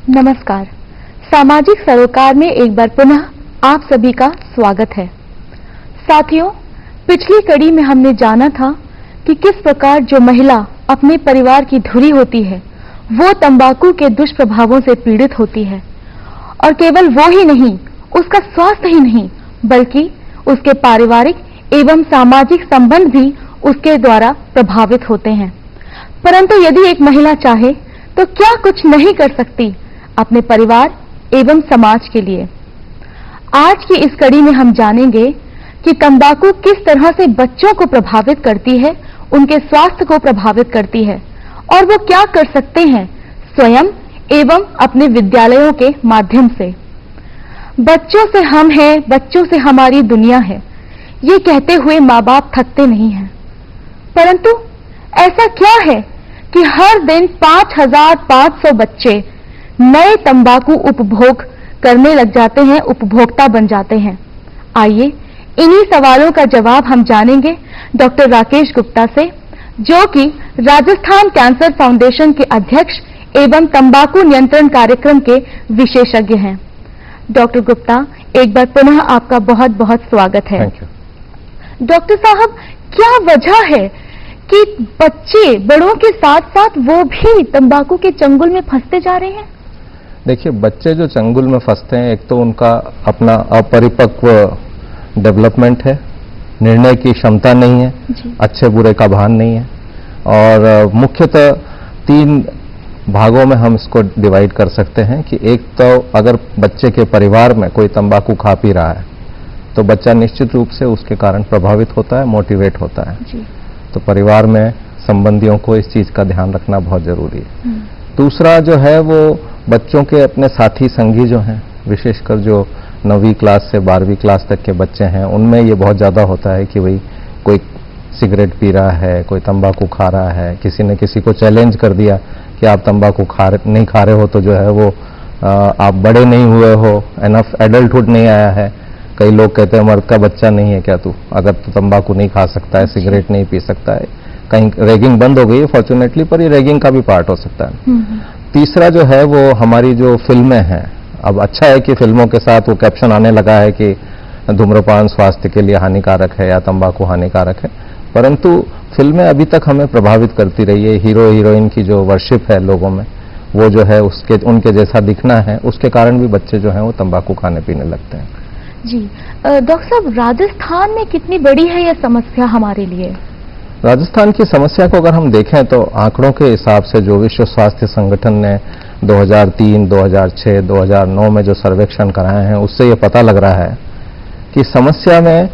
नमस्कार। सामाजिक सरोकार में एक बार पुनः आप सभी का स्वागत है। साथियों, पिछली कड़ी में हमने जाना था कि किस प्रकार जो महिला अपने परिवार की धुरी होती है वो तंबाकू के दुष्प्रभावों से पीड़ित होती है, और केवल वो ही नहीं, उसका स्वास्थ्य ही नहीं बल्कि उसके पारिवारिक एवं सामाजिक संबंध भी उसके द्वारा प्रभावित होते हैं। परंतु यदि एक महिला चाहे तो क्या कुछ नहीं कर सकती अपने परिवार एवं समाज के लिए। आज की इस कड़ी में हम जानेंगे कि तंबाकू किस तरह से बच्चों को प्रभावित करती है, उनके स्वास्थ्य को प्रभावित करती है, और वो क्या कर सकते हैं स्वयं एवं अपने विद्यालयों के माध्यम से। बच्चों से हम हैं, बच्चों से हमारी दुनिया है, ये कहते हुए माँ बाप थकते नहीं हैं। परंतु ऐसा क्या है कि हर दिन 5500 बच्चे नए तंबाकू उपभोग करने लग जाते हैं, उपभोक्ता बन जाते हैं। आइए इन्हीं सवालों का जवाब हम जानेंगे डॉक्टर राकेश गुप्ता से, जो कि राजस्थान कैंसर फाउंडेशन के अध्यक्ष एवं तंबाकू नियंत्रण कार्यक्रम के विशेषज्ञ हैं। डॉक्टर गुप्ता, एक बार पुनः आपका बहुत बहुत स्वागत है। डॉक्टर साहब, क्या वजह है कि बच्चे बड़ों के साथ साथ वो भी तंबाकू के चंगुल में फंसते जा रहे हैं? देखिए, बच्चे जो चंगुल में फंसते हैं, एक तो उनका अपना अपरिपक्व डेवलपमेंट है, निर्णय की क्षमता नहीं है, अच्छे बुरे का भान नहीं है, और मुख्यतः 3 भागों में हम इसको डिवाइड कर सकते हैं कि एक तो अगर बच्चे के परिवार में कोई तंबाकू खा पी रहा है तो बच्चा निश्चित रूप से उसके कारण प्रभावित होता है, मोटिवेट होता है। तो परिवार में संबंधियों को इस चीज का ध्यान रखना बहुत जरूरी है। दूसरा जो है वो बच्चों के अपने साथी संगी जो हैं, विशेषकर जो 9वीं क्लास से 12वीं क्लास तक के बच्चे हैं, उनमें ये बहुत ज्यादा होता है कि भाई कोई सिगरेट पी रहा है, कोई तंबाकू खा रहा है, किसी ने किसी को चैलेंज कर दिया कि आप तंबाकू नहीं खा रहे हो तो जो है वो आप बड़े नहीं हुए हो, एनफ एडल्टहुड नहीं आया है। कई लोग कहते हैं मर्द का बच्चा नहीं है क्या तू, अगर तू तंबाकू नहीं खा सकता है, सिगरेट नहीं पी सकता है। कहीं रैगिंग बंद हो गई है फॉर्चुनेटली, पर ये रैगिंग का भी पार्ट हो सकता है। तीसरा जो है वो हमारी जो फिल्में हैं, अब अच्छा है कि फिल्मों के साथ वो कैप्शन आने लगा है कि धूम्रपान स्वास्थ्य के लिए हानिकारक है या तंबाकू हानिकारक है, परंतु फिल्में अभी तक हमें प्रभावित करती रही है। हीरो हीरोइन की जो वर्शिप है लोगों में, वो जो है उनके जैसा दिखना है, उसके कारण भी बच्चे जो हैं वो तंबाकू खाने पीने लगते हैं। जी डॉक्टर साहब, राजस्थान में कितनी बड़ी है यह समस्या हमारे लिए? राजस्थान की समस्या को अगर हम देखें तो आंकड़ों के हिसाब से जो विश्व स्वास्थ्य संगठन ने 2003, 2006, 2009 में जो सर्वेक्षण कराए हैं, उससे ये पता लग रहा है कि समस्या में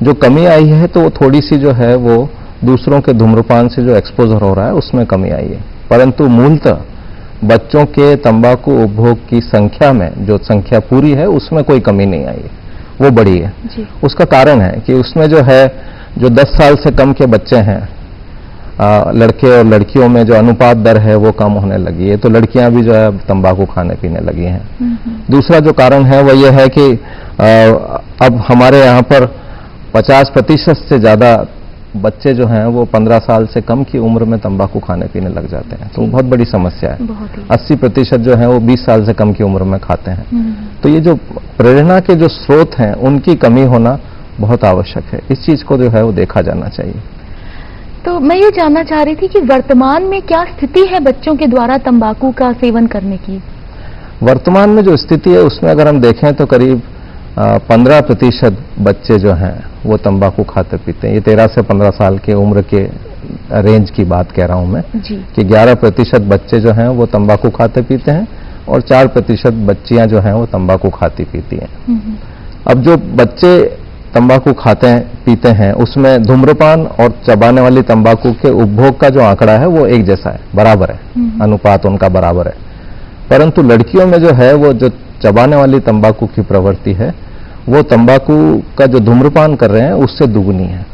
जो कमी आई है तो वो थोड़ी सी जो है वो दूसरों के धूम्रपान से जो एक्सपोजर हो रहा है उसमें कमी आई है, परंतु मूलतः बच्चों के तंबाकू उपभोग की संख्या में जो संख्या पूरी है उसमें कोई कमी नहीं आई है, वो बड़ी है। उसका कारण है कि उसमें जो है जो 10 साल से कम के बच्चे हैं, लड़के और लड़कियों में जो अनुपात दर है वो कम होने लगी है, तो लड़कियां भी जो है तंबाकू खाने पीने लगी हैं। दूसरा जो कारण है वो ये है कि अब हमारे यहाँ पर 50% से ज्यादा बच्चे जो हैं वो 15 साल से कम की उम्र में तंबाकू खाने पीने लग जाते हैं, तो बहुत बड़ी समस्या है। 80% जो है वो 20 साल से कम की उम्र में खाते हैं। तो ये जो प्रेरणा के जो स्रोत हैं उनकी कमी होना बहुत आवश्यक है, इस चीज को जो है वो देखा जाना चाहिए। तो मैं ये जानना चाह रही थी कि वर्तमान में क्या स्थिति है बच्चों के द्वारा तंबाकू का सेवन करने की? वर्तमान में जो स्थिति है उसमें अगर हम देखें तो करीब 15% बच्चे जो हैं वो तंबाकू खाते पीते हैं। ये 13 से 15 साल की उम्र के रेंज की बात कह रहा हूं मैं कि 11% बच्चे जो हैं वो तंबाकू खाते पीते हैं और 4% बच्चियां जो हैं वो तंबाकू खाती पीती हैं। अब जो बच्चे तंबाकू खाते हैं पीते हैं उसमें धूम्रपान और चबाने वाली तंबाकू के उपभोग का जो आंकड़ा है वो एक जैसा है, बराबर है, अनुपात उनका बराबर है। परंतु लड़कियों में जो है वो जो चबाने वाली तंबाकू की प्रवृत्ति है वो तंबाकू का जो धूम्रपान कर रहे हैं उससे दुगनी है।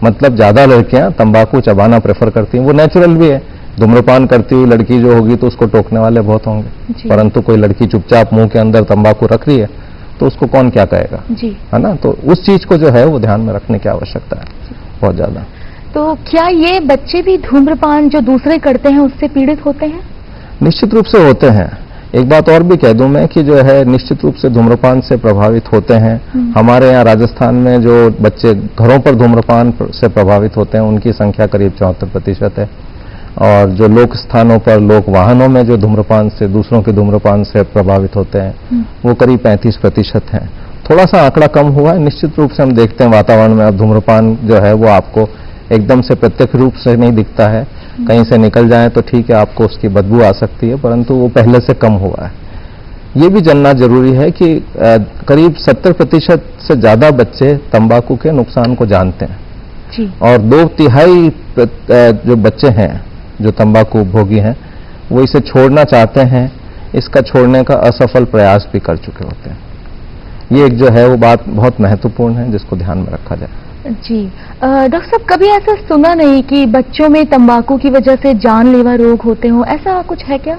मतलब ज्यादा लड़कियां तंबाकू चबाना प्रेफर करती हैं, वो नेचुरल भी है। धूम्रपान करती हुई लड़की जो होगी तो उसको टोकने वाले बहुत होंगे, परंतु कोई लड़की चुपचाप मुंह के अंदर तंबाकू रख रही है तो उसको कौन क्या कहेगा, है ना। तो उस चीज को जो है वो ध्यान में रखने की आवश्यकता है बहुत ज्यादा। तो क्या ये बच्चे भी धूम्रपान जो दूसरे करते हैं उससे पीड़ित होते हैं? निश्चित रूप से होते हैं, एक बात और भी कह दूं मैं कि जो है निश्चित रूप से धूम्रपान से प्रभावित होते हैं। हमारे यहाँ राजस्थान में जो बच्चे घरों पर धूम्रपान से प्रभावित होते हैं उनकी संख्या करीब 74% है, और जो लोक स्थानों पर, लोक वाहनों में जो धूम्रपान से, दूसरों के धूम्रपान से प्रभावित होते हैं वो करीब 35% हैं। थोड़ा सा आंकड़ा कम हुआ है। निश्चित रूप से हम देखते हैं वातावरण में अब धूम्रपान जो है वो आपको एकदम से प्रत्यक्ष रूप से नहीं दिखता है। कहीं से निकल जाए तो ठीक है, आपको उसकी बदबू आ सकती है, परंतु वो पहले से कम हुआ है। ये भी जानना जरूरी है कि करीब 70% से ज्यादा बच्चे तंबाकू के नुकसान को जानते हैं जी। और 2/3 जो बच्चे हैं जो तंबाकू उपभोगी हैं वो इसे छोड़ना चाहते हैं, इसका छोड़ने का असफल प्रयास भी कर चुके होते हैं। ये एक जो है वो बात बहुत महत्वपूर्ण है जिसको ध्यान में रखा जाए। जी डॉक्टर साहब, कभी ऐसा सुना नहीं कि बच्चों में तंबाकू की वजह से जानलेवा रोग होते हो, ऐसा कुछ है क्या?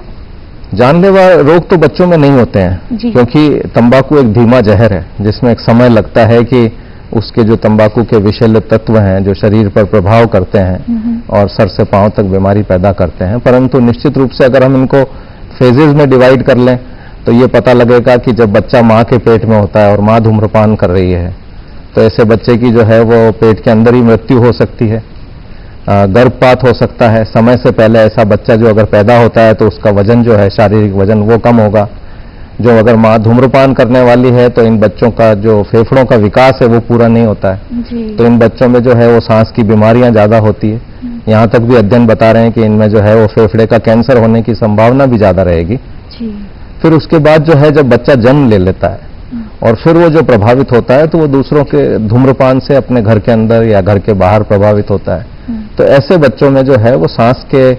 जानलेवा रोग तो बच्चों में नहीं होते हैं क्योंकि तंबाकू एक धीमा जहर है जिसमें एक समय लगता है कि उसके जो तंबाकू के विषैले तत्व हैं जो शरीर पर प्रभाव करते हैं और सर से पांव तक बीमारी पैदा करते हैं। परंतु निश्चित रूप से अगर हम इनको फेजेज में डिवाइड कर लें तो ये पता लगेगा कि जब बच्चा मां के पेट में होता है और मां धूम्रपान कर रही है तो ऐसे बच्चे की जो है वो पेट के अंदर ही मृत्यु हो सकती है, गर्भपात हो सकता है। समय से पहले ऐसा बच्चा जो अगर पैदा होता है तो उसका वजन जो है, शारीरिक वजन, वो कम होगा। जो अगर मां धूम्रपान करने वाली है तो इन बच्चों का जो फेफड़ों का विकास है वो पूरा नहीं होता है तो इन बच्चों में जो है वो सांस की बीमारियां ज्यादा होती है। यहाँ तक भी अध्ययन बता रहे हैं कि इनमें जो है वो फेफड़े का कैंसर होने की संभावना भी ज्यादा रहेगी। फिर उसके बाद जो है जब बच्चा जन्म ले लेता है और फिर वो जो प्रभावित होता है तो वो दूसरों के धूम्रपान से अपने घर के अंदर या घर के बाहर प्रभावित होता है। तो ऐसे बच्चों में जो है वो सांस के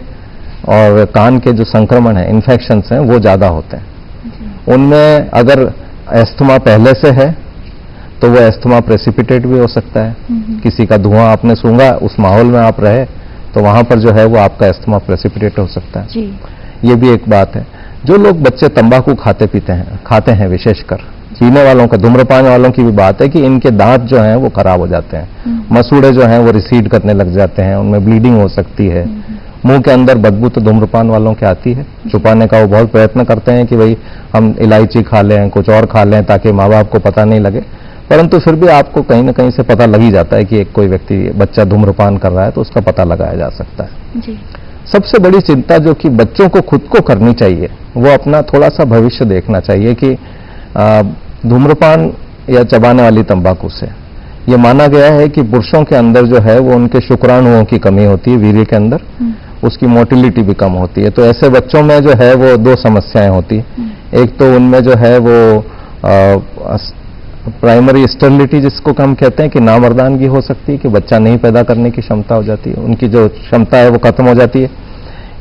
और कान के जो संक्रमण है, इन्फेक्शंस हैं, वो ज्यादा होते हैं। उनमें अगर एस्थमा पहले से है तो वो एस्थमा प्रेसिपिटेट भी हो सकता है। किसी का धुआं आपने सूंघा, उस माहौल में आप रहे तो वहां पर जो है वो आपका एस्थमा प्रेसिपिटेट हो सकता है। ये भी एक बात है। जो लोग बच्चे तंबाकू खाते हैं विशेषकर पीने वालों का, धूम्रपान वालों की भी बात है कि इनके दांत जो हैं वो खराब हो जाते हैं, मसूड़े जो हैं वो रिसीड करने लग जाते हैं, उनमें ब्लीडिंग हो सकती है। मुंह के अंदर बदबू तो धूम्रपान वालों के आती है, छुपाने का वो बहुत प्रयत्न करते हैं कि भाई हम इलायची खा लें, कुछ और खा लें ताकि माँ बाप को पता नहीं लगे, परंतु फिर भी आपको कहीं ना कहीं से पता लग ही जाता है कि एक कोई व्यक्ति, बच्चा धूम्रपान कर रहा है तो उसका पता लगाया जा सकता है। जी। सबसे बड़ी चिंता जो कि बच्चों को खुद को करनी चाहिए वो अपना थोड़ा सा भविष्य देखना चाहिए कि धूम्रपान या चबाने वाली तंबाकू से ये माना गया है कि पुरुषों के अंदर जो है वो उनके शुक्राणुओं की कमी होती है, वीर्य के अंदर उसकी मोटिलिटी भी कम होती है। तो ऐसे बच्चों में जो है वो दो समस्याएं होती है। एक तो उनमें जो है वो प्राइमरी स्टेरिलिटी जिसको हम कहते हैं कि नामर्दानगी हो सकती है कि बच्चा नहीं पैदा करने की क्षमता हो जाती है, उनकी जो क्षमता है वो खत्म हो जाती है,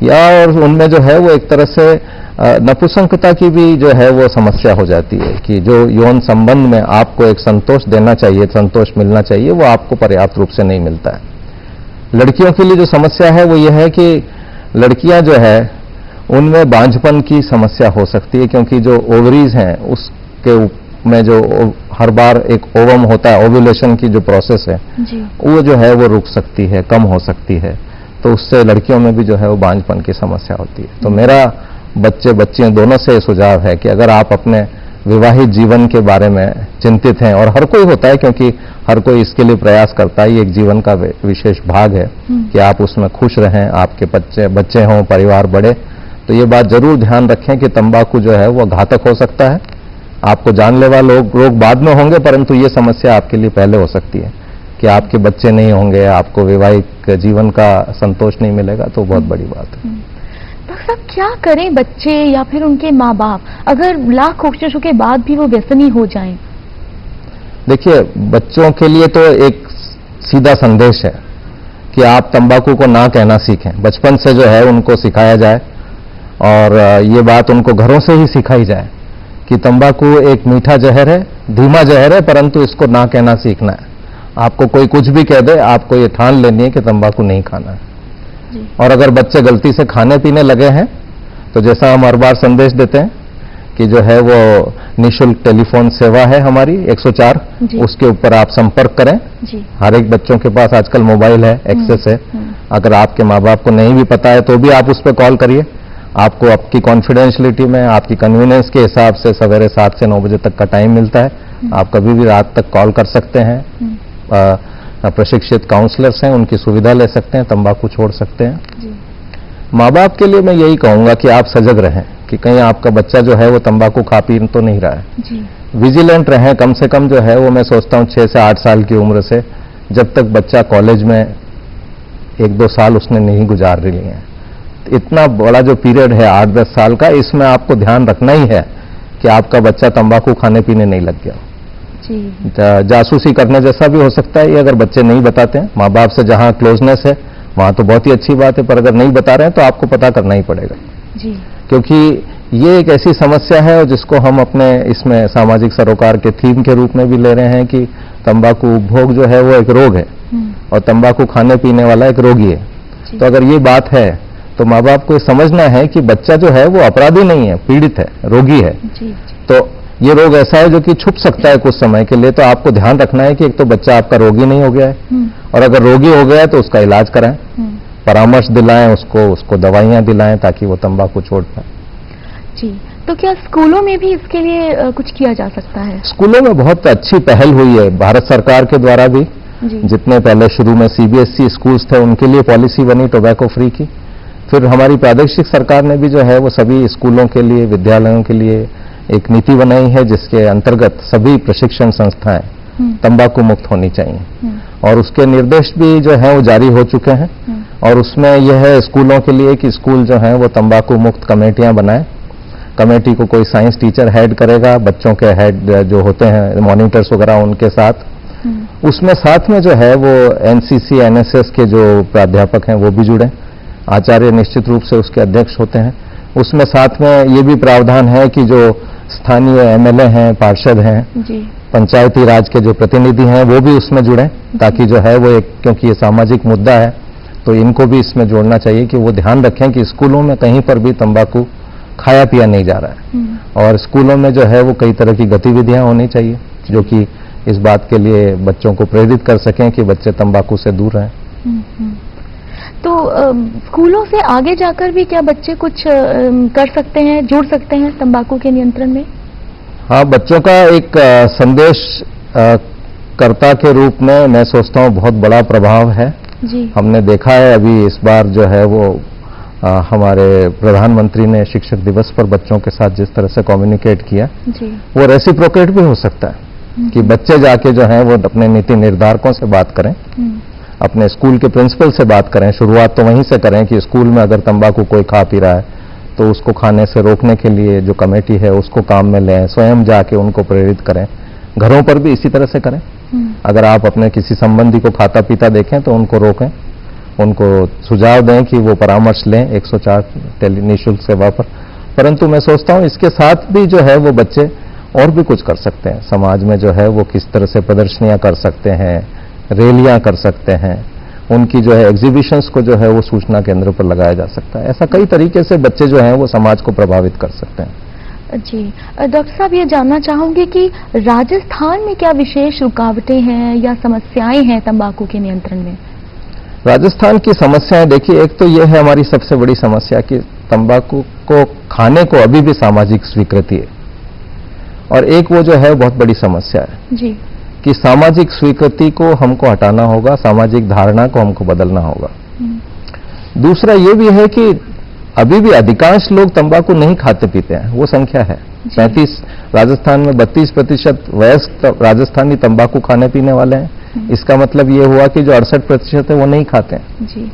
या और उनमें जो है वो एक तरह से नपुंसकता की भी जो है वो समस्या हो जाती है कि जो यौन संबंध में आपको एक संतोष देना चाहिए, संतोष मिलना चाहिए, वो आपको पर्याप्त रूप से नहीं मिलता है। लड़कियों के लिए जो समस्या है वो ये है कि लड़कियां जो है उनमें बांझपन की समस्या हो सकती है क्योंकि जो ओवरीज हैं उसके में जो हर बार एक ओवम होता है, ओव्यूलेशन की जो प्रोसेस है वो जो है वो रुक सकती है, कम हो सकती है, तो उससे लड़कियों में भी जो है वो बांझपन की समस्या होती है। तो मेरा बच्चे बच्चियां दोनों से सुझाव है कि अगर आप अपने विवाहित जीवन के बारे में चिंतित हैं, और हर कोई होता है क्योंकि हर कोई इसके लिए प्रयास करता है, ये एक जीवन का विशेष भाग है कि आप उसमें खुश रहें, आपके बच्चे हों, परिवार बढ़े, तो ये बात जरूर ध्यान रखें कि तंबाकू जो है वो घातक हो सकता है। आपको जानलेवा रोग बाद में होंगे, परंतु ये समस्या आपके लिए पहले हो सकती है कि आपके बच्चे नहीं होंगे, आपको वैवाहिक जीवन का संतोष नहीं मिलेगा, तो बहुत बड़ी बात है। डॉक्टर साहब, क्या करें बच्चे या फिर उनके माँ बाप अगर लाख कोशिशों के बाद भी वो व्यसनी हो जाएं? देखिए, बच्चों के लिए तो एक सीधा संदेश है कि आप तंबाकू को ना कहना सीखें। बचपन से जो है उनको सिखाया जाए और ये बात उनको घरों से ही सिखाई जाए कि तंबाकू एक मीठा जहर है, धीमा जहर है, परंतु इसको ना कहना सीखना है। आपको कोई कुछ भी कह दे, आपको ये ठान लेनी है कि तंबाकू नहीं खाना है। और अगर बच्चे गलती से खाने पीने लगे हैं तो जैसा हम हर बार संदेश देते हैं कि जो है वो निःशुल्क टेलीफोन सेवा है हमारी 104, उसके ऊपर आप संपर्क करें। हर एक बच्चों के पास आजकल मोबाइल है, एक्सेस है। अगर आपके माँ बाप को नहीं भी पता है तो भी आप उस पर कॉल करिए। आपको आपकी कॉन्फिडेंशियलिटी में, आपकी कन्वीनियंस के हिसाब से सवेरे 7 से 9 बजे तक का टाइम मिलता है। आप कभी भी रात तक कॉल कर सकते हैं। प्रशिक्षित काउंसलर्स हैं, उनकी सुविधा ले सकते हैं, तंबाकू छोड़ सकते हैं। माँ बाप के लिए मैं यही कहूंगा कि आप सजग रहें कि कहीं आपका बच्चा जो है वो तंबाकू खा पी तो नहीं रहा है। विजिलेंट रहें, कम से कम जो है वो मैं सोचता हूँ 6 से 8 साल की उम्र से, जब तक बच्चा कॉलेज में 1-2 साल उसने नहीं गुजार लिए हैं, इतना बड़ा जो पीरियड है 8-10 साल का, इसमें आपको ध्यान रखना ही है कि आपका बच्चा तंबाकू खाने पीने नहीं लग गया। जासूसी करने जैसा भी हो सकता है ये, अगर बच्चे नहीं बताते हैं। माँ बाप से जहां क्लोजनेस है वहां तो बहुत ही अच्छी बात है, पर अगर नहीं बता रहे हैं तो आपको पता करना ही पड़ेगा जी। क्योंकि ये एक ऐसी समस्या है और जिसको हम अपने इसमें सामाजिक सरोकार के थीम के रूप में भी ले रहे हैं कि तंबाकू उपभोग जो है वो एक रोग है और तंबाकू खाने पीने वाला एक रोगी है। तो अगर ये बात है तो माँ बाप को ये समझना है कि बच्चा जो है वो अपराधी नहीं है, पीड़ित है, रोगी है। तो ये रोग ऐसा है जो कि छुप सकता है कुछ समय के लिए, तो आपको ध्यान रखना है कि एक तो बच्चा आपका रोगी नहीं हो गया है, और अगर रोगी हो गया है तो उसका इलाज कराएं, परामर्श दिलाएं, उसको दवाइयां दिलाएं ताकि वो तंबाकू छोड़ पाए। जी, तो क्या स्कूलों में भी इसके लिए कुछ किया जा सकता है? स्कूलों में बहुत अच्छी पहल हुई है भारत सरकार के द्वारा भी। जितने पहले शुरू में सीबीएसई स्कूल्स थे उनके लिए पॉलिसी बनी टोबैको फ्री की, फिर हमारी प्रादेशिक सरकार ने भी जो है वो सभी स्कूलों के लिए, विद्यालयों के लिए एक नीति बनाई है जिसके अंतर्गत सभी प्रशिक्षण संस्थाएं तंबाकू मुक्त होनी चाहिए, और उसके निर्देश भी जो है वो जारी हो चुके हैं। और उसमें यह है स्कूलों के लिए कि स्कूल जो है वो तंबाकू मुक्त कमेटियां बनाए। कमेटी को कोई साइंस टीचर हेड करेगा, बच्चों के हेड जो होते हैं मॉनिटर्स वगैरह उनके साथ। उसमें साथ में जो है वो एनसीसी एनएसएस के जो प्राध्यापक हैं वो भी जुड़े, आचार्य निश्चित रूप से उसके अध्यक्ष होते हैं। उसमें साथ में ये भी प्रावधान है कि जो स्थानीय एमएलए हैं, पार्षद हैं, पंचायती राज के जो प्रतिनिधि हैं वो भी उसमें जुड़े, ताकि जो है वो एक, क्योंकि ये सामाजिक मुद्दा है तो इनको भी इसमें जोड़ना चाहिए कि वो ध्यान रखें कि स्कूलों में कहीं पर भी तंबाकू खाया पिया नहीं जा रहा है। और स्कूलों में जो है वो कई तरह की गतिविधियां होनी चाहिए जो कि इस बात के लिए बच्चों को प्रेरित कर सकें कि बच्चे तंबाकू से दूर रहें। तो स्कूलों से आगे जाकर भी क्या बच्चे कुछ कर सकते हैं, जुड़ सकते हैं तंबाकू के नियंत्रण में? हाँ, बच्चों का एक संदेश कर्ता के रूप में मैं सोचता हूँ बहुत बड़ा प्रभाव है जी। हमने देखा है अभी इस बार जो है वो हमारे प्रधानमंत्री ने शिक्षक दिवस पर बच्चों के साथ जिस तरह से कम्युनिकेट किया जी। वो रेसिप्रोकेट भी हो सकता है कि बच्चे जाके जो है वो अपने नीति निर्धारकों से बात करें, अपने स्कूल के प्रिंसिपल से बात करें। शुरुआत तो वहीं से करें कि स्कूल में अगर तंबाकू कोई खा पी रहा है तो उसको खाने से रोकने के लिए जो कमेटी है उसको काम में लें, स्वयं जाके उनको प्रेरित करें। घरों पर भी इसी तरह से करें। अगर आप अपने किसी संबंधी को खाता पीता देखें तो उनको रोकें, उनको सुझाव दें कि वो परामर्श लें 104 निःशुल्क सेवा पर। परंतु मैं सोचता हूं इसके साथ भी जो है वो बच्चे और भी कुछ कर सकते हैं। समाज में जो है वो किस तरह से प्रदर्शनियां कर सकते हैं, रैलियां कर सकते हैं, उनकी जो है एग्जीबिशंस को जो है वो सूचना केंद्र पर लगाया जा सकता है। ऐसा कई तरीके से बच्चे जो हैं वो समाज को प्रभावित कर सकते हैं। जी डॉक्टर साहब, ये जानना चाहूंगी कि राजस्थान में क्या विशेष रुकावटें हैं या समस्याएं हैं तंबाकू के नियंत्रण में? राजस्थान की समस्याएं देखिए, एक तो यह है हमारी सबसे बड़ी समस्या कि तंबाकू को खाने को अभी भी सामाजिक स्वीकृति है, और एक वो जो है बहुत बड़ी समस्या है जी कि सामाजिक स्वीकृति को हमको हटाना होगा, सामाजिक धारणा को हमको बदलना होगा। दूसरा ये भी है कि अभी भी अधिकांश लोग तंबाकू नहीं खाते पीते हैं, वो संख्या है 35, राजस्थान में 32% वयस्क राजस्थानी तंबाकू खाने पीने वाले हैं। इसका मतलब ये हुआ कि जो 68% है वो नहीं खाते हैं जी।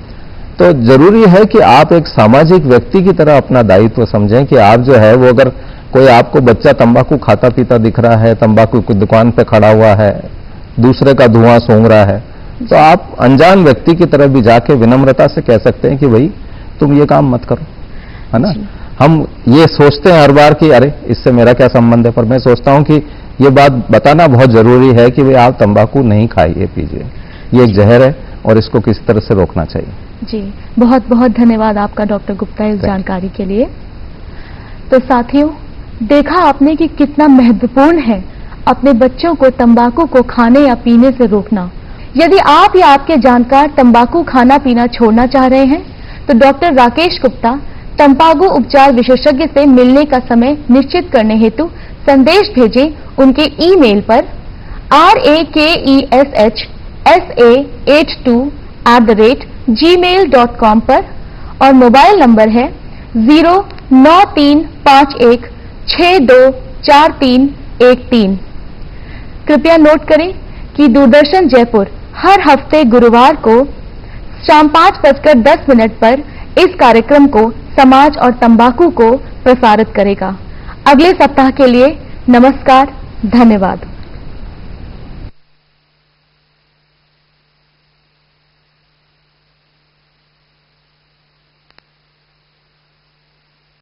तो जरूरी है कि आप एक सामाजिक व्यक्ति की तरह अपना दायित्व समझें कि आप जो है वो, अगर कोई आपको बच्चा तंबाकू खाता पीता दिख रहा है, तंबाकू की दुकान पे खड़ा हुआ है, दूसरे का धुआं सूंघ रहा है, तो आप अनजान व्यक्ति की तरह भी जाके विनम्रता से कह सकते हैं कि भाई तुम ये काम मत करो, है ना। हम ये सोचते हैं हर बार कि अरे इससे मेरा क्या संबंध है, पर मैं सोचता हूं कि ये बात बताना बहुत जरूरी है कि भाई आप तंबाकू नहीं खाइए पीजिए, ये एक जहर है और इसको किस तरह से रोकना चाहिए। जी बहुत बहुत धन्यवाद आपका डॉक्टर गुप्ता इस जानकारी के लिए। तो साथियों, देखा आपने कि कितना महत्वपूर्ण है अपने बच्चों को तंबाकू को खाने या पीने से रोकना। यदि आप या आपके जानकार तंबाकू खाना पीना छोड़ना चाह रहे हैं तो डॉक्टर राकेश गुप्ता तंबाकू उपचार विशेषज्ञ से मिलने का समय निश्चित करने हेतु संदेश भेजें उनके ईमेल पर rakeshsa82@gmail.com पर और मोबाइल नंबर है 09351624313। कृपया नोट करें कि दूरदर्शन जयपुर हर हफ्ते गुरुवार को शाम 5:10 पर इस कार्यक्रम को समाज और तंबाकू को प्रसारित करेगा। अगले सप्ताह के लिए नमस्कार, धन्यवाद।